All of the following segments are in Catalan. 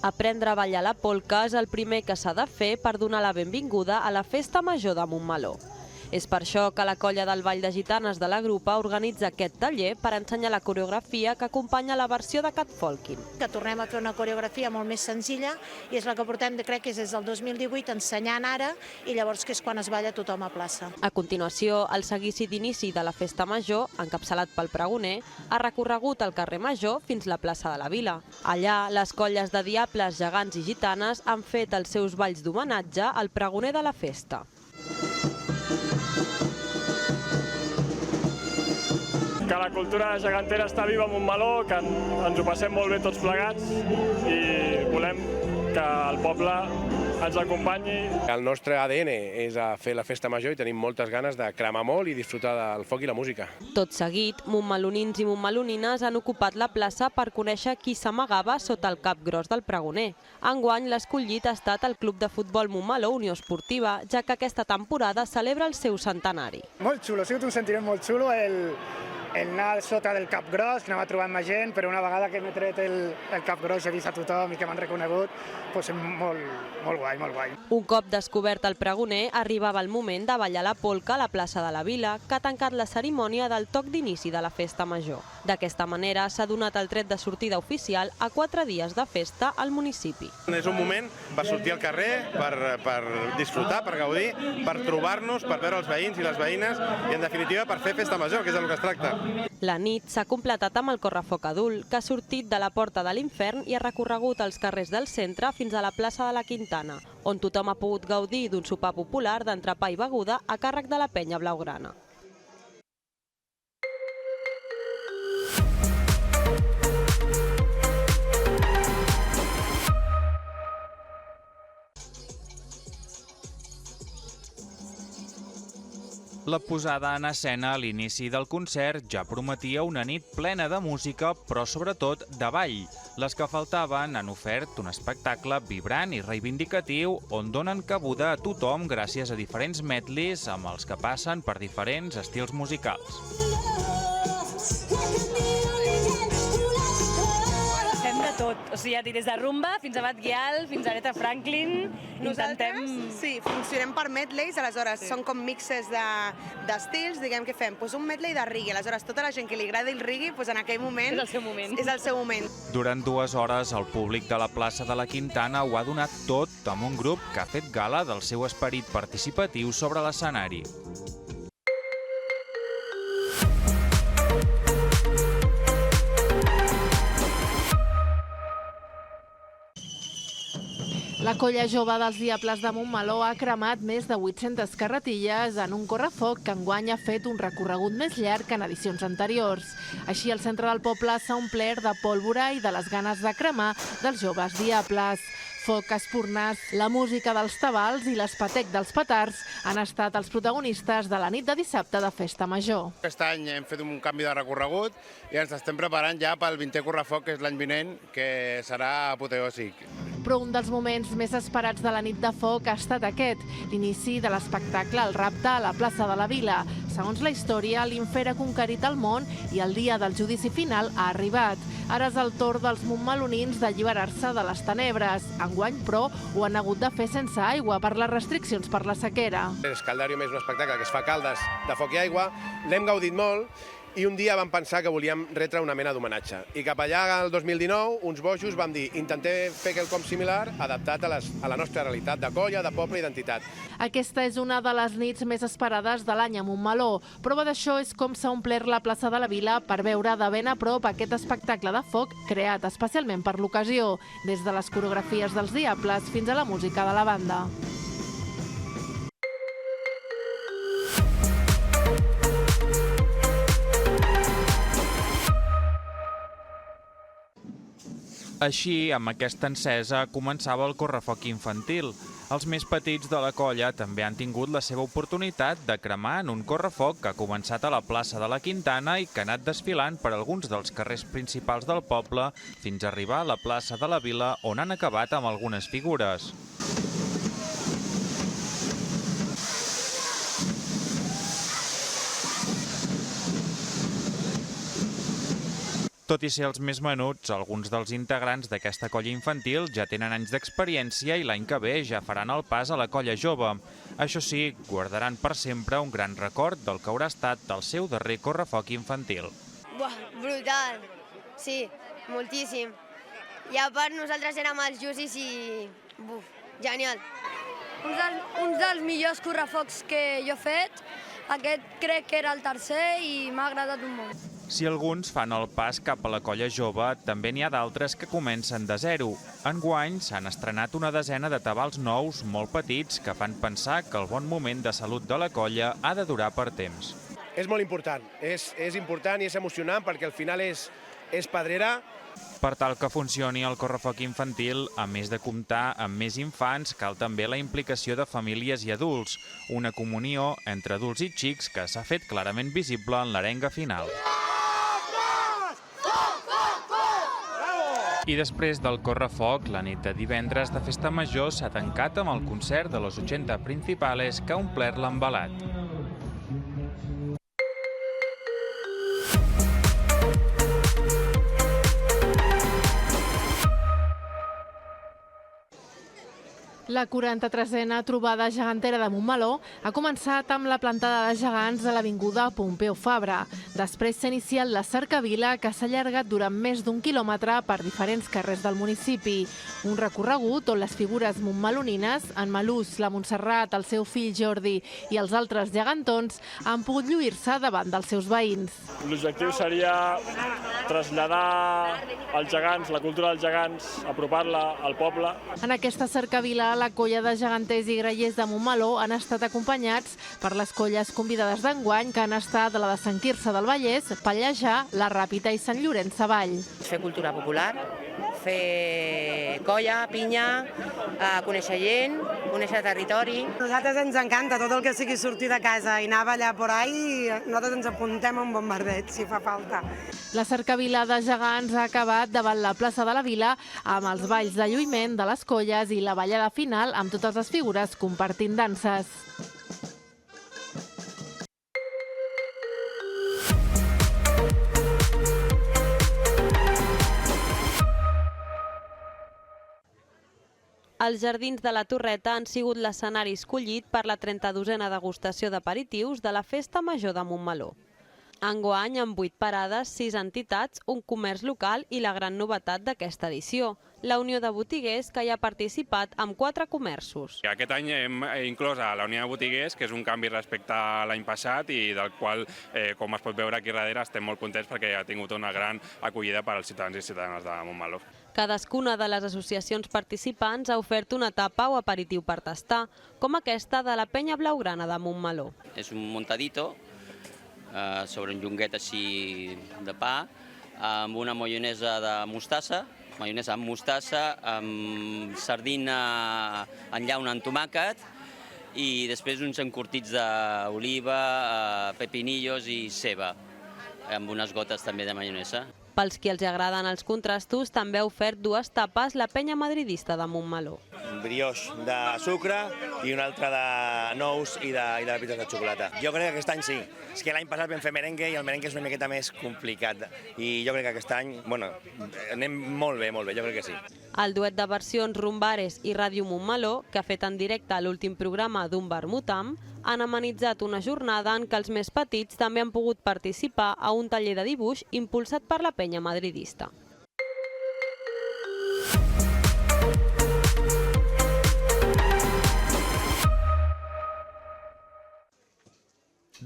Aprendre a ballar la polca és el primer que s'ha de fer per donar la benvinguda a la Festa Major de Montmeló. És per això que la colla del Ball de Gitanes de la Grupa organitza aquest taller per ensenyar la coreografia que acompanya la versió de Catfolking. Que tornem a fer una coreografia molt més senzilla i és la que portem, crec que és des del 2018, ensenyant ara, i llavors que és quan es balla tothom a plaça. A continuació, el seguici d'inici de la Festa Major, encapçalat pel pregoner, ha recorregut el carrer Major fins la plaça de la Vila. Allà, les colles de diables, gegants i gitanes han fet els seus balls d'homenatge al pregoner de la festa. Que la cultura gegantera està viva a Montmeló, que ens ho passem molt bé tots plegats i volem que el poble ens acompanyi. El nostre ADN és a fer la festa major i tenim moltes ganes de cremar molt i disfrutar del foc i la música. Tot seguit, montmelonins i montmelonines han ocupat la plaça per conèixer qui s'amagava sota el cap gros del pregoner. Enguany, l'escollit ha estat el Club de Futbol Montmeló Unió Esportiva, ja que aquesta temporada celebra el seu centenari. Molt xulo, ha sigut un sentiment molt xulo el anar sota del cap gros, que anava trobant més gent, però una vegada que m'he tret el cap gros i he vist a tothom i que m'han reconegut, doncs és molt guai, molt guai. Un cop descobert el pregoner, arribava el moment de ballar la polca a la plaça de la Vila, que ha tancat la cerimònia del toc d'inici de la festa major. D'aquesta manera s'ha donat el tret de sortida oficial a 4 dies de festa al municipi. És un moment per sortir al carrer, per disfrutar, per gaudir, per trobar-nos, per veure els veïns i les veïnes i, en definitiva, per fer festa major, que és del que es tracta. La nit s'ha completat amb el correfoc adult, que ha sortit de la Porta de l'Infern i ha recorregut els carrers del centre fins a la plaça de la Quintana, on tothom ha pogut gaudir d'un sopar popular d'entrepà i beguda a càrrec de la penya blaugrana. La posada en escena a l'inici del concert ja prometia una nit plena de música, però sobretot de ball. Les que faltaven han ofert un espectacle vibrant i reivindicatiu on donen cabuda a tothom gràcies a diferents medleys amb els que passen per diferents estils musicals. Fem de tot, o sigui, ja dic, des de rumba fins a Bad Gyal, fins a Aretha Franklin. Nosaltres, sí, funcionem per medleys, aleshores són com mixes d'estils, diguem que fem un medley de reggae, aleshores tota la gent que li agrada el reggae, en aquell moment és el seu moment. És el seu moment. Durant 2 hores, el públic de la plaça de la Quintana ho ha donat tot amb un grup que ha fet gala del seu esperit participatiu sobre l'escenari. La colla jove dels Diables de Montmeló ha cremat més de 800 carretilles en un correfoc que enguany ha fet un recorregut més llarg que en edicions anteriors. Així, el centre del poble s'ha omplert de pólvora i de les ganes de cremar dels joves Diables. Foc espurnàs, la música dels tabals i l'espetec dels petards han estat els protagonistes de la nit de dissabte de Festa Major. Aquest any hem fet un canvi de recorregut i ens estem preparant ja pel 20è correfoc, que és l'any vinent, que serà apoteòsic. Però un dels moments més esperats de la nit de foc ha estat aquest, l'inici de l'espectacle El rapte a la plaça de la Vila. Segons la història, l'infern ha conquerit el món i el dia del judici final ha arribat. Ara és el torn dels montmelonins d'alliberar-se de les tenebres. Enguany, però, ho han hagut de fer sense aigua per les restriccions per la sequera. Escaldarium és un espectacle que es fa a Caldes de foc i aigua, l'hem gaudit molt, i un dia vam pensar que volíem retre una mena d'homenatge. I cap allà, al 2019, uns bojos vam dir intentem fer quelcom similar adaptat a la nostra realitat de colla, de poble i d'entitat. Aquesta és una de les nits més esperades de l'any a Montmeló. Prova d'això és com s'ha omplert la plaça de la Vila per veure de ben a prop aquest espectacle de foc creat especialment per l'ocasió, des de les coreografies dels Diables fins a la música de la banda. Així, amb aquesta encesa, començava el correfoc infantil. Els més petits de la colla també han tingut la seva oportunitat de cremar en un correfoc que ha començat a la plaça de la Quintana i que ha anat desfilant per alguns dels carrers principals del poble fins a arribar a la plaça de la Vila, on han acabat amb algunes figures. Tot i ser els més menuts, alguns dels integrants d'aquesta colla infantil ja tenen anys d'experiència i l'any que ve ja faran el pas a la colla jove. Això sí, guardaran per sempre un gran record del que haurà estat el seu darrer correfoc infantil. Buah, brutal! Sí, moltíssim. I a part nosaltres érem els Jussis i... genial. Un dels millors correfocs que jo he fet. Aquest crec que era el tercer i m'ha agradat un molt. Si alguns fan el pas cap a la colla jove, també n'hi ha d'altres que comencen de zero. Enguany s'han estrenat una desena de tabals nous molt petits que fan pensar que el bon moment de salut de la colla ha de durar per temps. És molt important, és important i és emocionant perquè al final és pedrera. Per tal que funcioni el correfoc infantil, a més de comptar amb més infants, cal també la implicació de famílies i adults, una comunió entre adults i xics que s'ha fet clarament visible en l'arenga final. I després del correfoc, la nit de divendres de Festa Major s'ha tancat amb el concert de los 80 Principales que ha omplert l'embalat. La 43a trobada gegantera de Montmeló ha començat amb la plantada de gegants a l'avinguda Pompeu Fabra. Després s'ha iniciat la cercavila que s'ha allargat durant més d'1 quilòmetre per diferents carrers del municipi. Un recorregut on les figures montmelonines, en Malús, la Montserrat, el seu fill Jordi i els altres gegantons han pogut lluir-se davant dels seus veïns. L'objectiu seria traslladar als gegants, la cultura dels gegants, apropar-la al poble. En aquesta cercavila, la colla de geganters i grallers de Montmeló han estat acompanyats per les colles convidades d'enguany que han estat la de Sant Quirze del Vallès, Pallejà, la Ràpita i Sant Llorenç Savall. Fer cultura popular, fer colla, pinya, conèixer gent, conèixer territori. A nosaltres ens encanta tot el que sigui sortir de casa i anar a ballar por ahí, nosaltres ens apuntem a un bombardeig, si fa falta. La cercavila de gegants ha acabat davant la plaça de la Vila amb els balls de lluïment de les colles i la ballada final amb totes les figures compartint danses. Els jardins de la Torreta han sigut l'escenari escollit per la 32a degustació d'aperitius de la Festa Major de Montmeló. Enguany, amb 8 parades, 6 entitats, un comerç local i la gran novetat d'aquesta edició, la Unió de Botiguers, que hi ha participat amb 4 comerços. Aquest any hem inclòs a la Unió de Botiguers, que és un canvi respecte a l'any passat i del qual, com es pot veure aquí darrere, estem molt contents perquè ha tingut una gran acollida per als ciutadans i ciutadanes de Montmeló. Cadascuna de les associacions participants ha ofert una tapa o aperitiu per tastar, com aquesta de la Penya Blaugrana de Montmeló. És un montadito sobre un llonguet així de pa, amb una maionesa de mostassa, maionesa amb mostassa, amb sardina en llauna amb tomàquet i després uns encurtits d'oliva, pepinillos i ceba, amb unes gotes també de maionesa. Pels qui els agraden els contrastos, també ha ofert 2 tapes la Penya Madridista de Montmeló. Un brioix de sucre i un altre de nous i de pepites de xocolata. Jo crec que aquest any sí. És que l'any passat vam fer merengue i el merengue és una miqueta més complicat. I jo crec que aquest any, bueno, anem molt bé, jo crec que sí. El duet de versions Rumbares i Ràdio Montmeló, que ha fet en directe l'últim programa d'un vermutam, han amenitzat una jornada en què els més petits també han pogut participar a un taller de dibuix impulsat per la Penya Madridista.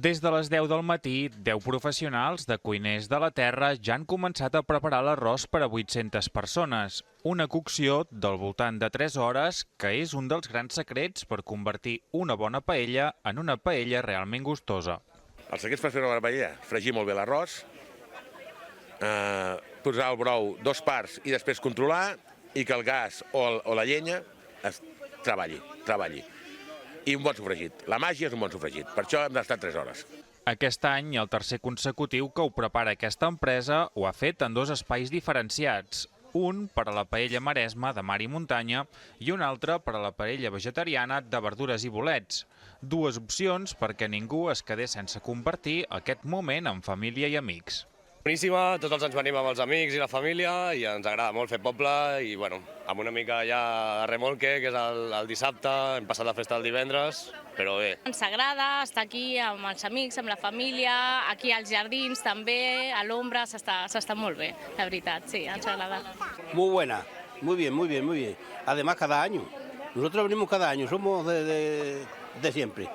Des de les 10 del matí, 10 professionals de cuiners de la terra ja han començat a preparar l'arròs per a 800 persones. Una cocció del voltant de 3 hores, que és un dels grans secrets per convertir una bona paella en una paella realment gustosa. Els secrets per fer una bona paella, fregir molt bé l'arròs, posar el brou 2 parts i després controlar i que el gas o la llenya es treballi. I un bon sofregit. La màgia és un bon sofregit. Per això hem d'estar 3 hores. Aquest any, el tercer consecutiu que ho prepara aquesta empresa, ho ha fet en 2 espais diferenciats. Un per a la paella maresma de mar i muntanya i un altre per a la paella vegetariana de verdures i bolets. 2 opcions perquè ningú es quedés sense compartir aquest moment amb família i amics. Boníssima, tots els anys venim amb els amics i la família i ens agrada molt fer poble i amb una mica ja de remolque, que és el dissabte, hem passat la festa el divendres, però bé. Ens agrada estar aquí amb els amics, amb la família, aquí als jardins també, a l'ombra, s'està molt bé, la veritat, sí, ens agrada. Muy buena, muy bien, muy bien, muy bien. Además, cada año. Nosotros venimos cada año, somos de siempre.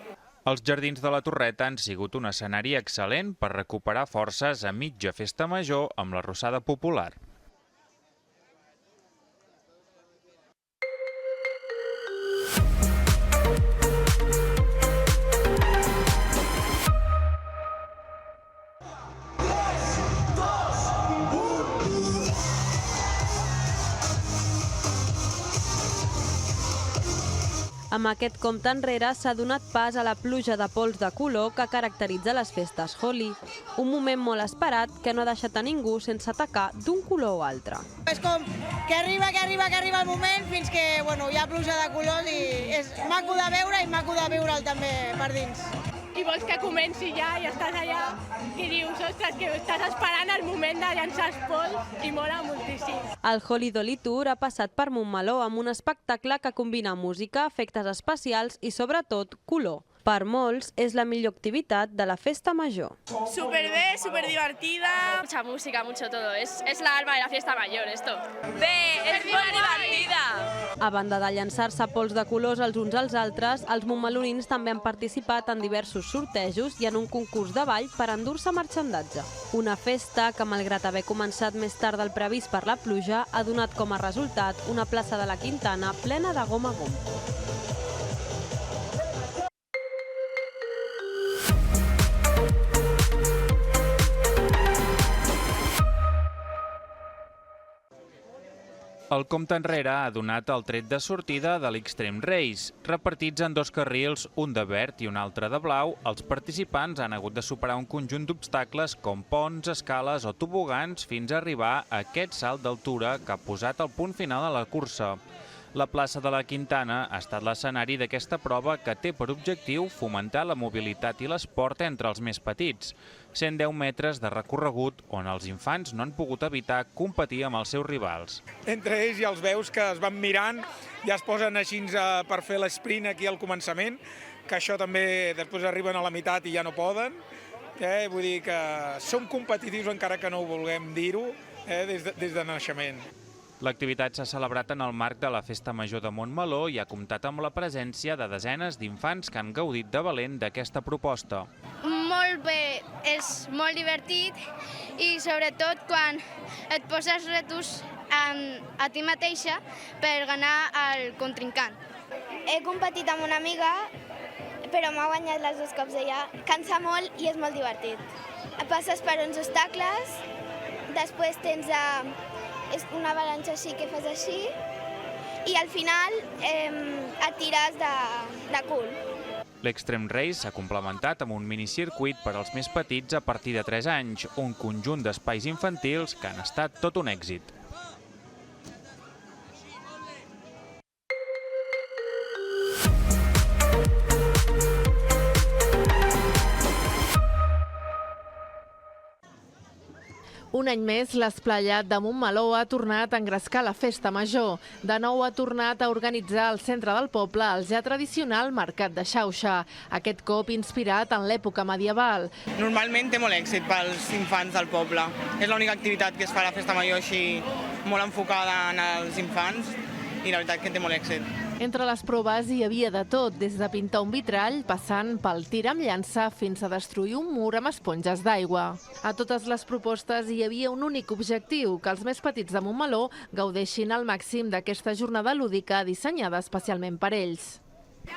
Els Jardins de la Torreta han sigut un escenari excel·lent per recuperar forces a mitja festa major amb la Rossada Popular. Amb aquest compte enrere s'ha donat pas a la pluja de pols de color que caracteritza les festes Holi. Un moment molt esperat que no ha deixat a ningú sense atacar d'un color o altre. És com que arriba el moment fins que hi ha pluja de colors i és maco de veure i maco de veure'l també per dins. I vols que comenci ja i estàs allà i dius, ostres, que estàs esperant el moment de llançar els pols i mola moltíssim. El Holi Dolly Tour ha passat per Montmeló amb un espectacle que combina música, efectes especials i, sobretot, color. Per molts, és la millor activitat de la festa major. Superbé, superdivertida. Mucha música, mucho todo. Es la alma de la fiesta mayor, esto. Bé, és molt divertida. A banda de llançar-se pols de colors els uns als altres, els montmelonins també han participat en diversos sortejos i en un concurs de ball per endur-se marxandatge. Una festa que, malgrat haver començat més tard del previst per la pluja, ha donat com a resultat una plaça de la Quintana plena de gom a gom. El compte enrere ha donat el tret de sortida de l'Extreme Race. Repartits en dos carrils, un de verd i un altre de blau, els participants han hagut de superar un conjunt d'obstacles com ponts, escales o tobogans fins a arribar a aquest salt d'altura que ha posat el punt final a la cursa. La plaça de la Quintana ha estat l'escenari d'aquesta prova que té per objectiu fomentar la mobilitat i l'esport entre els més petits. 110 metres de recorregut on els infants no han pogut evitar competir amb els seus rivals. Entre ells ja els veus que es van mirant, ja es posen així per fer l'esprint aquí al començament, que això també després arriben a la meitat i ja no poden. Vull dir que som competitius encara que no ho vulguem dir-ho des de naixement. L'activitat s'ha celebrat en el marc de la Festa Major de Montmeló i ha comptat amb la presència de desenes d'infants que han gaudit de valent d'aquesta proposta. Molt bé, és molt divertit i sobretot quan et poses retos a ti mateixa per ganar el contrincant. He competit amb una amiga, però m'ha guanyat les dos cops ella. Cansa molt i és molt divertit. Passes per uns obstacles, després tens una avalanxa així que fas així i al final et tires de cul. L'Extreme Race s'ha complementat amb un minicircuit per als més petits a partir de 3 anys, un conjunt d'espais infantils que han estat tot un èxit. Un any més, l'Esplayat de Montmeló ha tornat a engrescar la festa major. De nou ha tornat a organitzar al centre del poble el ja tradicional Mercat de Xauxa, aquest cop inspirat en l'època medieval. Normalment té molt èxit pels infants del poble. És l'única activitat que es fa a la festa major així molt enfocada en els infants i la veritat que té molt èxit. Entre les proves hi havia de tot, des de pintar un vitrall, passant pel tir amb llança fins a destruir un mur amb esponges d'aigua. A totes les propostes hi havia un únic objectiu, que els més petits de Montmeló gaudeixin al màxim d'aquesta jornada lúdica dissenyada especialment per ells.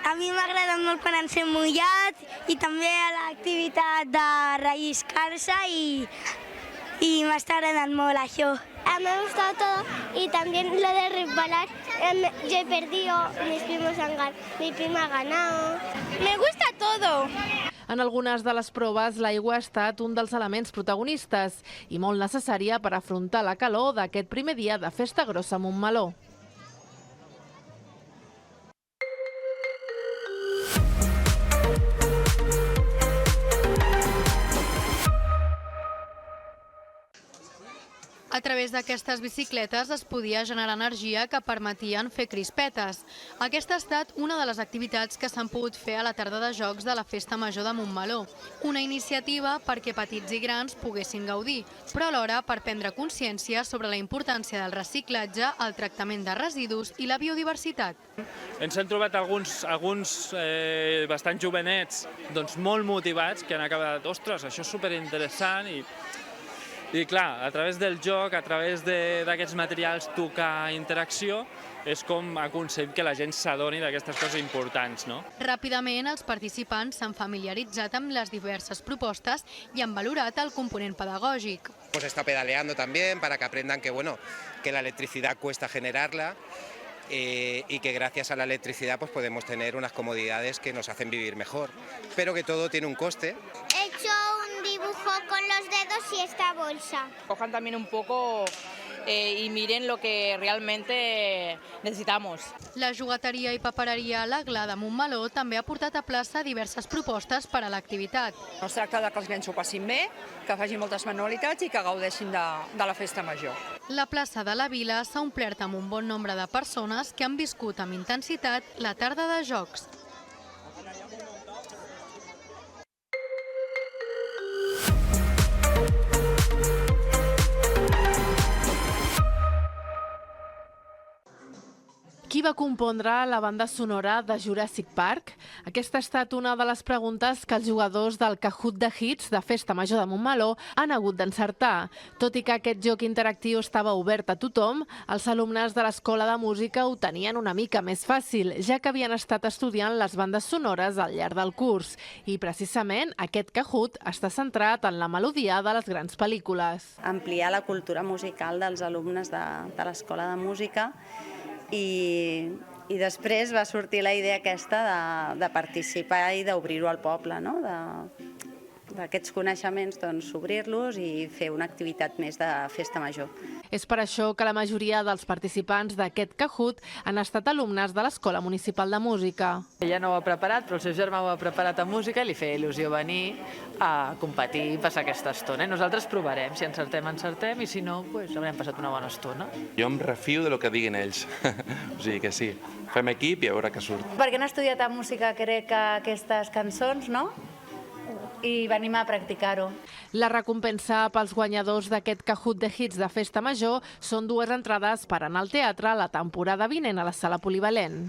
A mi m'agrada molt quan ens hem mullat i també l'activitat de relliscar-se y me está agradando molt això. Me ha gustado todo y también lo de resbalar. Yo he perdido, mi prima ha ganado. Me gusta todo. En algunes de les proves, l'aigua ha estat un dels elements protagonistes i molt necessària per afrontar la calor d'aquest primer dia de Festa Grossa a Montmeló. A través d'aquestes bicicletes es podia generar energia que permetien fer crispetes. Aquesta ha estat una de les activitats que s'han pogut fer a la tarda de jocs de la Festa Major de Montmeló. Una iniciativa perquè petits i grans poguessin gaudir, però alhora per prendre consciència sobre la importància del reciclatge, el tractament de residus i la biodiversitat. Ens hem trobat alguns bastant jovenets molt motivats que han acabat, ostres, això és superinteressant i clar, a través del joc, a través d'aquests materials tocar interacció, és com aconseguim que la gent s'adoni d'aquestes coses importants, no? Ràpidament, els participants s'han familiaritzat amb les diverses propostes i han valorat el component pedagògic. Pues está pedaleando también para que aprendan que la electricidad cuesta generarla y que gracias a la electricidad pues podemos tener unas comodidades que nos hacen vivir mejor, pero que todo tiene un coste. He hecho un dibujo con los dedos y esta bolsa. Cojan también un poco y miren lo que realmente necesitamos. La jugateria i papereria L'Aglà de Montmeló també ha portat a plaça diverses propostes per a l'activitat. No es tracta que els nens s'ho passin bé, que facin moltes manualitats i que gaudeixin de la festa major. La plaça de la Vila s'ha omplert amb un bon nombre de persones que han viscut amb intensitat la tarda de jocs. Qui va compondre la banda sonora de Jurassic Park? Aquesta ha estat una de les preguntes que els jugadors del Kahoot de Hits de Festa Major de Montmeló han hagut d'encertar. Tot i que aquest joc interactiu estava obert a tothom, els alumnes de l'Escola de Música ho tenien una mica més fàcil, ja que havien estat estudiant les bandes sonores al llarg del curs. I precisament aquest Kahoot està centrat en la melodia de les grans pel·lícules. Ampliar la cultura musical dels alumnes de l'Escola de Música i després va sortir la idea aquesta de participar i d'obrir-ho al poble, no? D'aquests coneixements, doncs, obrir-los i fer una activitat més de festa major. És per això que la majoria dels participants d'aquest Kahoot han estat alumnes de l'Escola Municipal de Música. Ella no ho ha preparat, però el seu germà ho ha preparat a música i li feia il·lusió venir a competir i passar aquesta estona. Nosaltres provarem, si encertem, encertem, i si no, haurem passat una bona estona. Jo em refio de lo que diguin ells, o sigui que sí, fem equip i a veure què surt. Perquè han estudiat a música, crec que aquestes cançons, no? I venim a practicar-ho. La recompensa pels guanyadors d'aquest Kahoot de Hits de Festa Major són 2 entrades per anar al teatre la temporada vinent a la Sala Polivalent.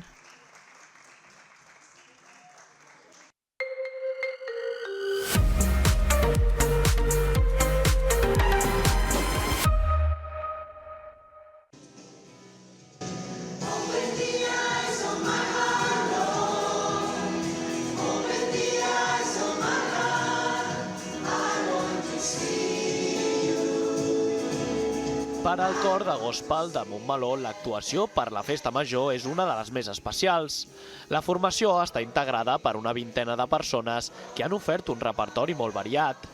Per al cor de gospel de Montmeló, l'actuació per la Festa Major és una de les més especials. La formació està integrada per una vintena de persones que han ofert un repertori molt variat.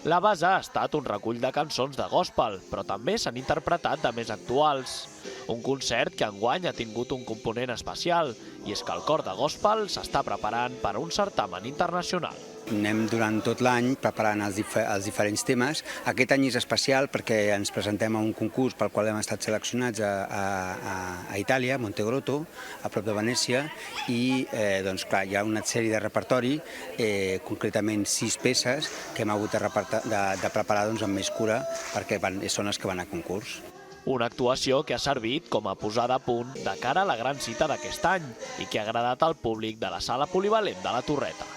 La base ha estat un recull de cançons de gospel, però també s'han interpretat de més actuals. Un concert que enguany ha tingut un component especial, i és que el cor de gospel s'està preparant per a un certamen internacional. Anem durant tot l'any preparant els diferents temes. Aquest any és especial perquè ens presentem a un concurs pel qual hem estat seleccionats a Itàlia, a Montegrotto, a prop de Venècia, i doncs, clar, hi ha una sèrie de repertori, concretament 6 peces, que hem hagut de preparar amb més cura perquè són les que van a concurs. Una actuació que ha servit com a posada a punt de cara a la gran cita d'aquest any i que ha agradat al públic de la Sala Polivalent de la Torreta.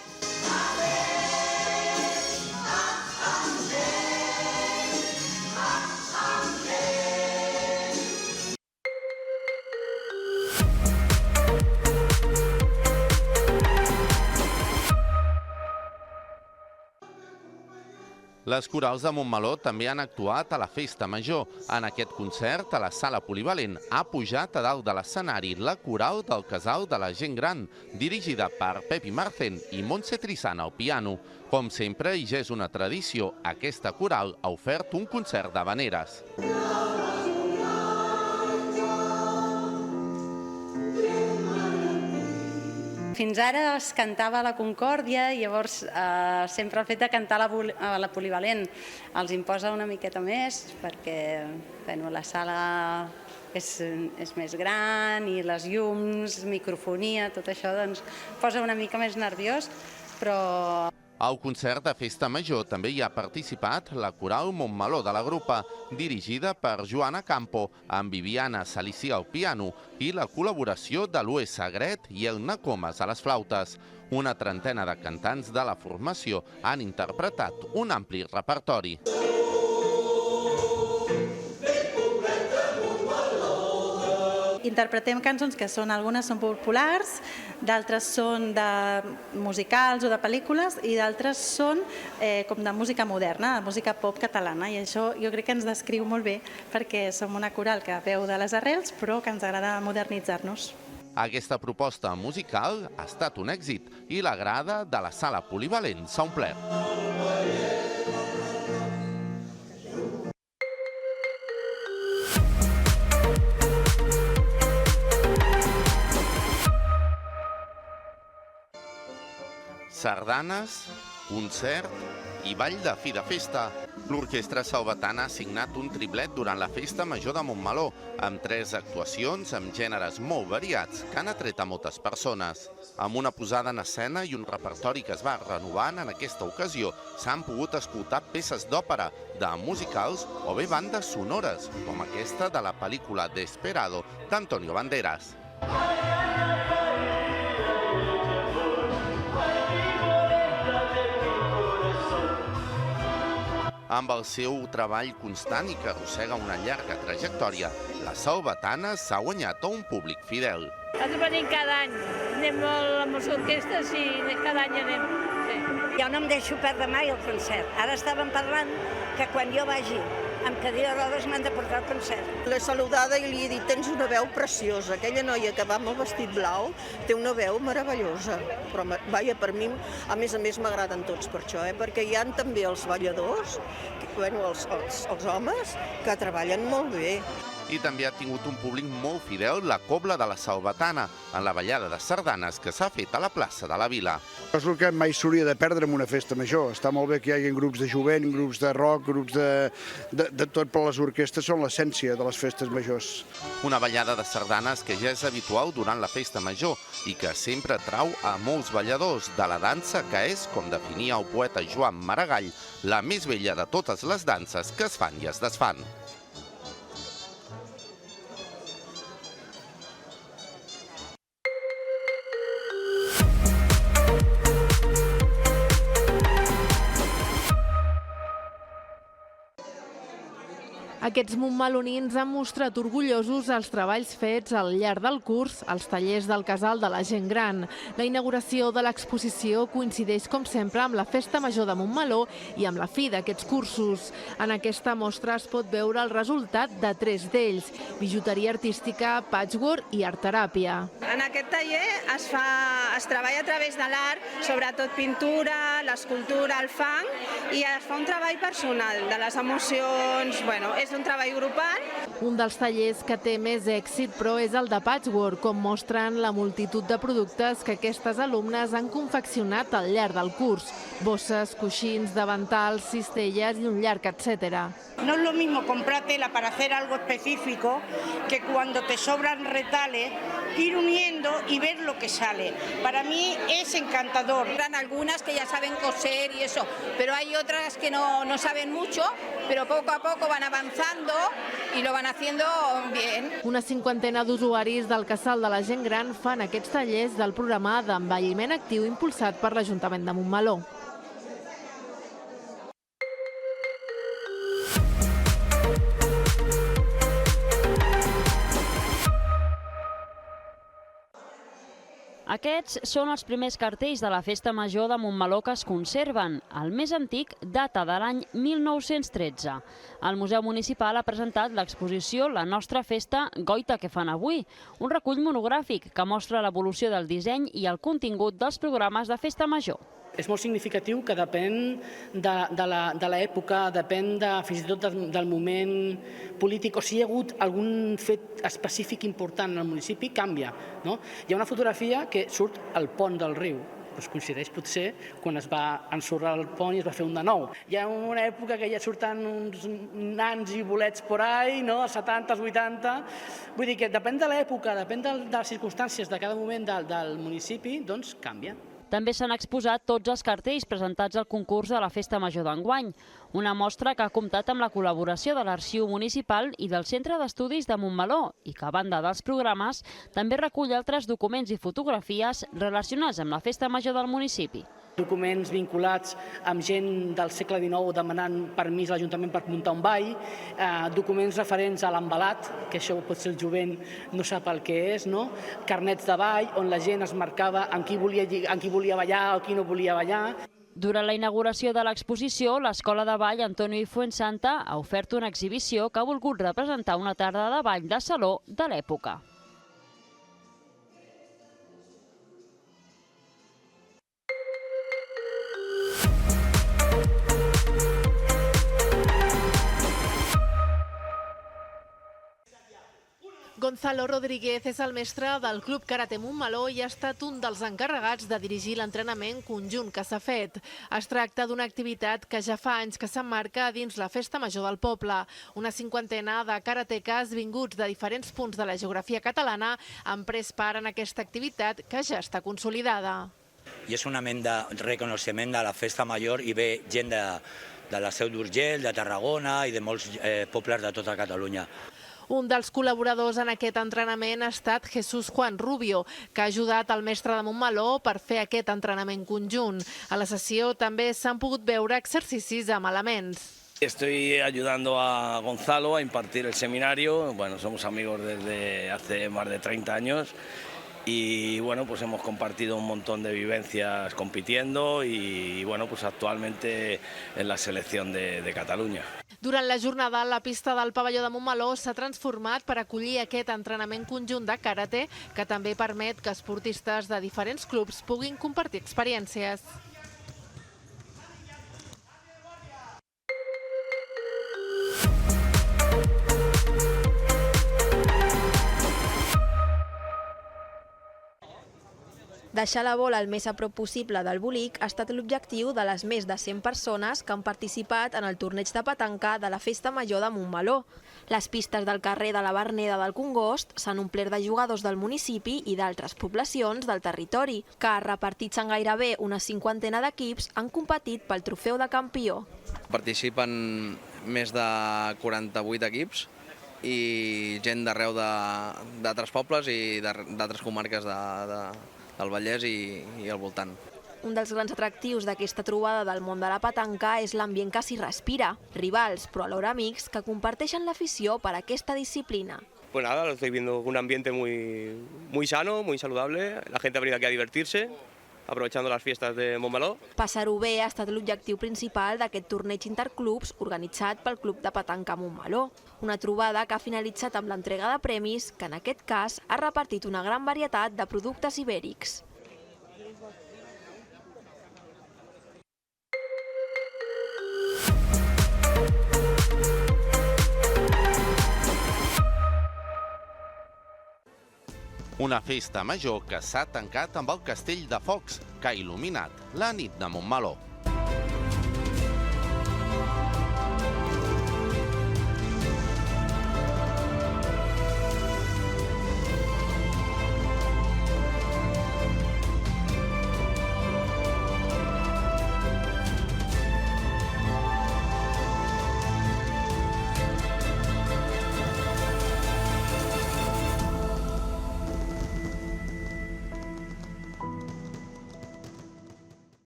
Les corals de Montmeló també han actuat a la Festa Major. En aquest concert, a la Sala Polivalent, ha pujat a dalt de l'escenari la coral del Casal de la Gent Gran, dirigida per Pepi Marcén i Montse Trisana al piano. Com sempre, i ja és una tradició, aquesta coral ha ofert un concert d'havaneres. Fins ara es cantava a la Concòrdia i llavors sempre el fet de cantar a la Polivalent els imposa una miqueta més perquè la sala és més gran i les llums, microfonia, tot això posa una mica més nerviós, però... Al concert de Festa Major també hi ha participat la Coral Montmeló de la Grupa, dirigida per Joana Campo, amb Viviana Salicí al piano i la col·laboració de l'Ue Sagret i el Nacomas a les flautes. Una trentena de cantants de la formació han interpretat un ampli repertori. Interpretem cançons que algunes són populars, d'altres són de musicals o de pel·lícules i d'altres són com de música moderna, de música pop catalana, i això jo crec que ens descriu molt bé perquè som una coral que veu de les arrels però que ens agrada modernitzar-nos. Aquesta proposta musical ha estat un èxit i la grada de la sala polivalent s'ha omplert. Sardanes, concert i ball de fi de festa. L'Orquestra Salvatana ha signat un triplet durant la Festa Major de Montmeló, amb 3 actuacions amb gèneres molt variats que han atret a moltes persones. Amb una posada en escena i un repertori que es va renovant en aquesta ocasió, s'han pogut escoltar peces d'òpera, de musicals o bé bandes sonores, com aquesta de la pel·lícula Desperado d'Antonio Banderas. Amb el seu treball constant i que arrossega una llarga trajectòria, la Salvatana s'ha guanyat a un públic fidel. Nosaltres venim cada any, anem molt amb les orquestres i cada any anem. Jo no em deixo perdre mai el concert. Ara estàvem parlant que quan jo vagi amb cadira de rodes m'han de portar al concert. L'he saludada i li he dit, tens una veu preciosa. Aquella noia que va amb el vestit blau té una veu meravellosa. Però, vaja, per mi, a més m'agraden tots per això, perquè hi ha també els balladors, els homes, que treballen molt bé. I també ha tingut un públic molt fidel la Cobla de la Salvatana, en la ballada de sardanes que s'ha fet a la plaça de la Vila. És el que mai s'hauria de perdre en una festa major. Està molt bé que hi hagi grups de jovent, grups de rock, grups de tot, però les orquestres són l'essència de les festes majors. Una ballada de sardanes que ja és habitual durant la festa major i que sempre trau a molts balladors de la dansa que és, com definia el poeta Joan Maragall, la més vella de totes les danses que es fan i es desfan. Aquests montmelonins han mostrat orgullosos els treballs fets al llarg del curs als tallers del Casal de la Gent Gran. La inauguració de l'exposició coincideix, com sempre, amb la Festa Major de Montmeló i amb la fi d'aquests cursos. En aquesta mostra es pot veure el resultat de 3 d'ells: bijuteria artística, patchwork i art-teràpia. En aquest taller es treballa a través de l'art, sobretot pintura, l'escultura, el fang, i es fa un treball personal de les emocions, és un treball grupal. Un dels tallers que té més èxit, però, és el de patchwork, com mostren la multitud de productes que aquestes alumnes han confeccionat al llarg del curs. Bosses, coixins, davantals, cistelles i un llarg, etc. No es lo mismo comprar tela para hacer algo específico que cuando te sobran retales, ir uniendo y ver lo que sale. Para mí es encantador. Hay algunas que ya saben coser y eso, pero hay otras que no saben mucho, pero poco a poco van avanzando y lo van haciendo bien. Una 50ena d'usuaris del Casal de la Gent Gran fan aquests tallers del programa d'envelliment actiu impulsat per l'Ajuntament de Montmeló. Aquests són els primers cartells de la Festa Major de Montmeló que es conserven. El més antic data de l'any 1913. El Museu Municipal ha presentat l'exposició La nostra festa, goita que fan avui, un recull monogràfic que mostra l'evolució del disseny i el contingut dels programes de Festa Major. És molt significatiu que depèn de l'època, depèn fins i tot del moment polític, o si hi ha hagut algun fet específic important al municipi, canvia. Hi ha una fotografia que surt al pont del riu, coincideix potser quan es va ensorrar el pont i es va fer un de nou. Hi ha una època que ja surten uns nans i bolets por ahí, als 70, als 80... Vull dir que depèn de l'època, depèn de les circumstàncies de cada moment del municipi, doncs canvia. També s'han exposat tots els cartells presentats al concurs de la Festa Major d'enguany, una mostra que ha comptat amb la col·laboració de l'Arxiu Municipal i del Centre d'Estudis de Montmeló i que, a banda dels programes, també recull altres documents i fotografies relacionats amb la Festa Major del municipi. Documents vinculats amb gent del segle XIX demanant permís a l'Ajuntament per muntar un ball, documents referents a l'embalat, que això potser el jovent no sap el que és, carnets de ball on la gent es marcava amb qui volia ballar o qui no volia ballar. Durant la inauguració de l'exposició, l'Escola de Ball Antonio i Fuensanta ha ofert una exhibició que ha volgut representar una tarda de ball de saló de l'època. Gonzalo Rodríguez és el mestre del Club Karate Montmeló i ha estat un dels encarregats de dirigir l'entrenament conjunt que s'ha fet. Es tracta d'una activitat que ja fa anys que s'emmarca dins la Festa Major del poble. Una cinquantena de karatekas vinguts de diferents punts de la geografia catalana han pres part en aquesta activitat que ja està consolidada. I és una mena de reconeixement de la Festa Major i ve gent de la Seu d'Urgell, de Tarragona i de molts pobles de tota Catalunya. Un dels col·laboradors en aquest entrenament ha estat Jesús Juan Rubio, que ha ajudat el mestre de Montmeló per fer aquest entrenament conjunt. A la sessió també s'han pogut veure exercicis amb elements. Estoy ayudando a Gonzalo a impartir el seminario. Bueno, somos amigos desde hace más de 30 años y bueno, pues hemos compartido un montón de vivencias compitiendo y bueno, pues actualmente en la selección de Catalunya. Durant la jornada, la pista del pavelló de Montmeló s'ha transformat per acollir aquest entrenament conjunt de karate que també permet que esportistes de diferents clubs puguin compartir experiències. Deixar la bola el més a prop possible del bolic ha estat l'objectiu de les més de 100 persones que han participat en el torneig de petanca de la Festa Major de Montmeló. Les pistes del carrer de la Verneda del Congost s'han omplert de jugadors del municipi i d'altres poblacions del territori, que, repartits en gairebé una cinquantena d'equips, han competit pel trofeu de campió. Participen més de 48 equips i gent d'arreu d'altres pobles i d'altres comarques del Vallès i al voltant. Un dels grans atractius d'aquesta trobada del món de la petanca és l'ambient que s'hi respira. Rivals, però alhora amics, que comparteixen l'afició per aquesta disciplina. Pues nada, lo estoy viendo un ambiente muy sano, muy saludable. La gente ha venido aquí a divertirse, aprovechando las fiestas de Montmeló. Passar-ho bé ha estat l'objectiu principal d'aquest torneig interclubs organitzat pel Club de Petanca Montmeló. Una trobada que ha finalitzat amb l'entrega de premis, que en aquest cas ha repartit una gran varietat de productes ibèrics. Una festa major que s'ha tancat amb el Castell de Focs, que ha il·luminat la nit de Montmeló.